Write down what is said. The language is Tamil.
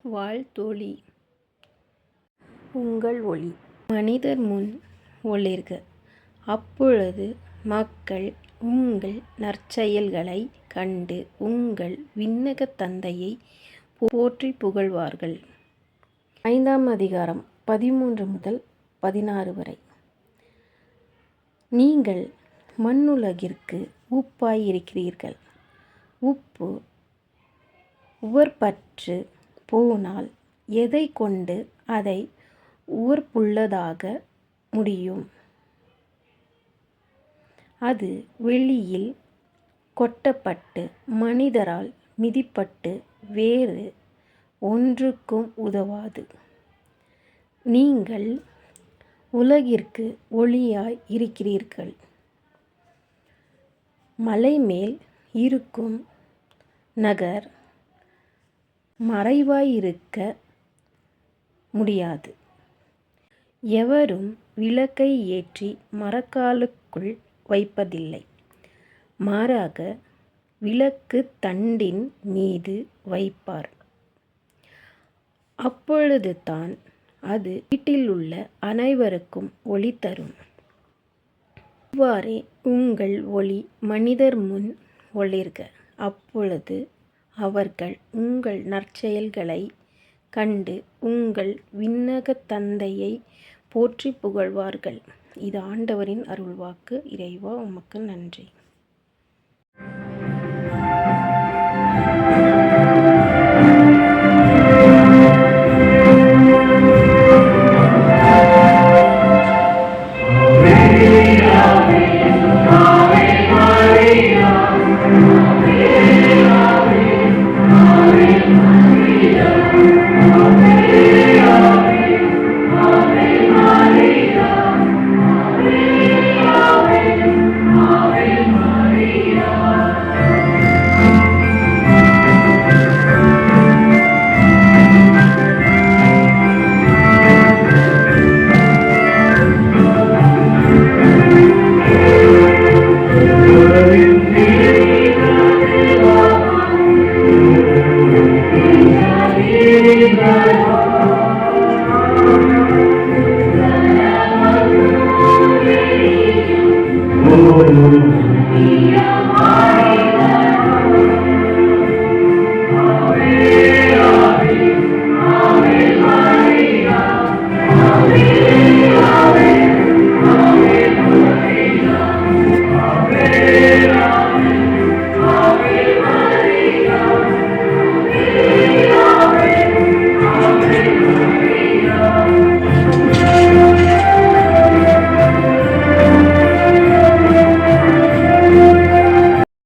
வாழ்த்தொளி உங்கள் ஒளி மனிதர் முன் ஒளிர்க. அப்பொழுது மக்கள் உங்கள் நற்செயல்களைக் கண்டு உங்கள் விண்ணகத் தந்தையைப் போற்றிப் புகழ்வார்கள். 5ஆம் அதிகாரம் 13 முதல் 16 வரை. நீங்கள் மண்ணுலகிற்கு உப்பாய் இருக்கிறீர்கள். உப்பு உவர்ப்பற்றுப் போனால் எதைக் கொண்டு அதை உவர்ப்புள்ளதாக்க முடியும்? அது வெளியில் கொட்டப்பட்டு மனிதரால் மிதிபட்டு வேறு ஒன்றுக்கும் உதவாது. நீங்கள் உலகிற்கு ஒளியாய் இருக்கிறீர்கள். மலைமேல் இருக்கும் நகர் மறைவாயிருக்க முடியாது. எவரும் விளக்கை ஏற்றி மரக்காலுக்குள் வைப்பதில்லை. மாறாக விளக்குத் தண்டின் மீது வைப்பார். அப்பொழுதுதான் அது வீட்டிலுள்ள அனைவருக்கும் ஒளி தரும். இவ்வாறே உங்கள் ஒளி மனிதர் முன் ஒளிர்க. அப்பொழுது அவர்கள் உங்கள் நற்செயல்களைக் கண்டு உங்கள் விண்ணகத் தந்தையைப் போற்றிப் புகழ்வார்கள். இது ஆண்டவரின் அருள்வாக்கு. இறைவா, உமக்கு நன்றி.